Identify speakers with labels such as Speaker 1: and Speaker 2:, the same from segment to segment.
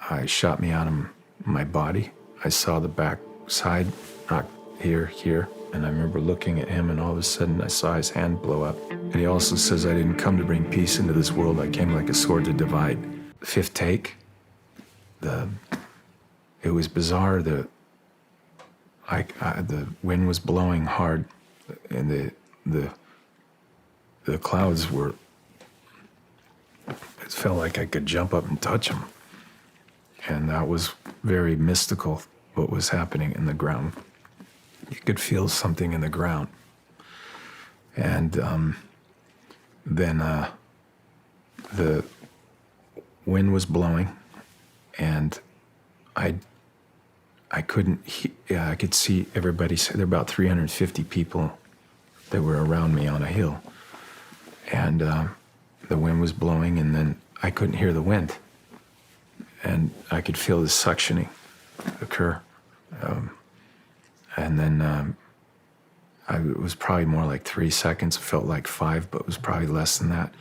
Speaker 1: I shot me out of my body. I saw the back side, not here. And I remember looking at him, and all of a sudden I saw his hand blow up. And he also says, I didn't come to bring peace into this world. I came like a sword to divide. Fifth take, it was bizarre. The wind was blowing hard, and the clouds were, it felt like I could jump up and touch them. And that was very mystical, what was happening in the ground. You could feel something in the ground. And then the wind was blowing, and I couldn't, I could see everybody. There were about 350 people that were around me on a hill. And the wind was blowing, and then I couldn't hear the wind. And I could feel the suctioning occur. And then it was probably more like 3 seconds. It felt like 5, but it was probably less than that.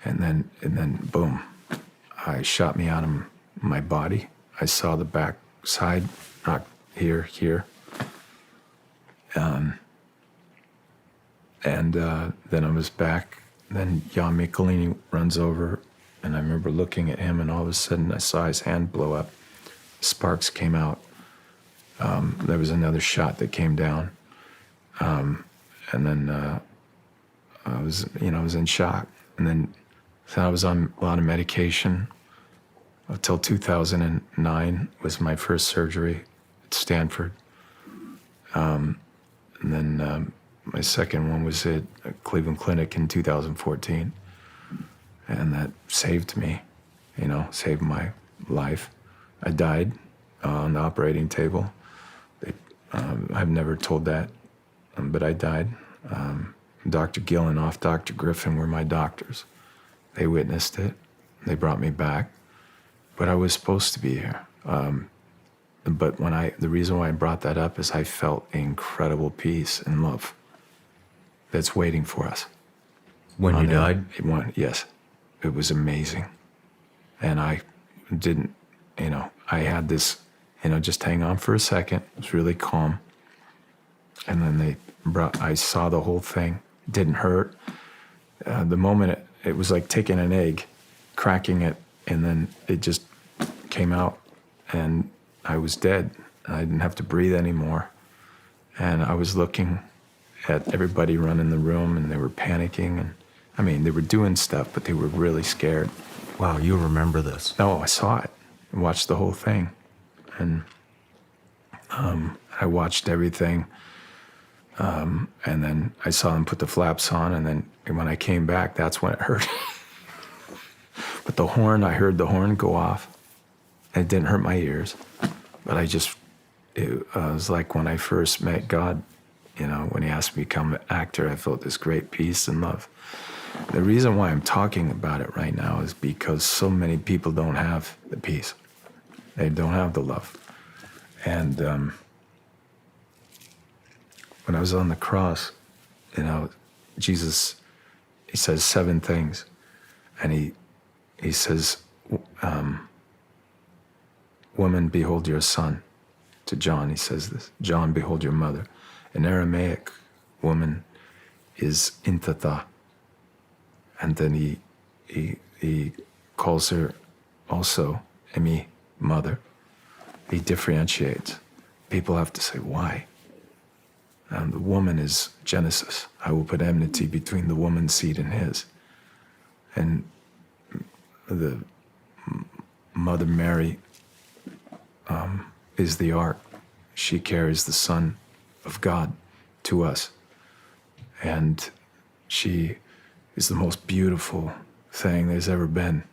Speaker 1: And then boom, I shot me out of my body. I saw the back side, not here. And then I was back. Then Jan Michelini runs over, and I remember looking at him, and all of a sudden I saw his hand blow up. Sparks came out. There was another shot that came down. And then I was in shock. And then so I was on a lot of medication until 2009 was my first surgery at Stanford. And then my second one was at Cleveland Clinic in 2014. And that saved me, saved my life. I died on the operating table. I've never told that, but I died. Dr. Gillinoff, Dr. Griffin were my doctors. They witnessed it. They brought me back. But I was supposed to be here. But the reason why I brought that up is I felt incredible peace and love that's waiting for us.
Speaker 2: When you died?
Speaker 1: Yes. It was amazing. And I didn't, I had this, just hang on for a second. It was really calm. And then I saw the whole thing. It didn't hurt. The moment it was like taking an egg, cracking it, and then it just came out, and I was dead. I didn't have to breathe anymore. And I was looking at everybody running the room, and they were panicking. And they were doing stuff, but they were really scared.
Speaker 2: Wow, you remember this?
Speaker 1: Oh, I saw it. I watched the whole thing. And I watched everything. And then I saw them put the flaps on, and then when I came back, that's when it hurt. But I heard the horn go off. And it didn't hurt my ears. But it was like when I first met God, when he asked me to become an actor, I felt this great peace and love. The reason why I'm talking about it right now is because so many people don't have the peace. They don't have the love. And when I was on the cross, Jesus, he says 7 things. And he says, woman, behold your son. To John, he says this. John, behold your mother. In Aramaic, woman is inthatha. And then he calls her also Emi, mother. He differentiates. People have to say, why? The woman is Genesis. I will put enmity between the woman's seed and his. And the Mother Mary is the ark. She carries the Son of God to us. And she is the most beautiful thing there's ever been.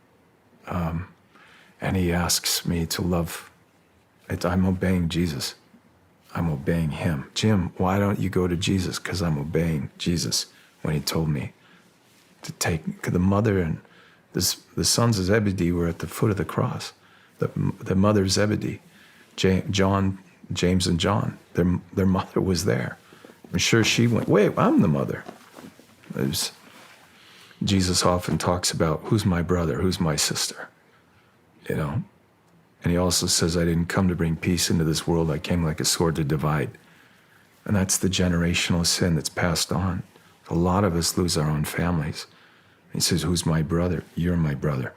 Speaker 1: And he asks me to love. I'm obeying Jesus. I'm obeying him. Jim, why don't you go to Jesus? Because I'm obeying Jesus when he told me to take the mother and the sons of Zebedee were at the foot of the cross. The mother of Zebedee, James and John, their mother was there. I'm sure she went, wait, I'm the mother. Jesus often talks about who's my brother, who's my sister, And he also says, I didn't come to bring peace into this world. I came like a sword to divide. And that's the generational sin that's passed on. A lot of us lose our own families. He says, who's my brother? You're my brother.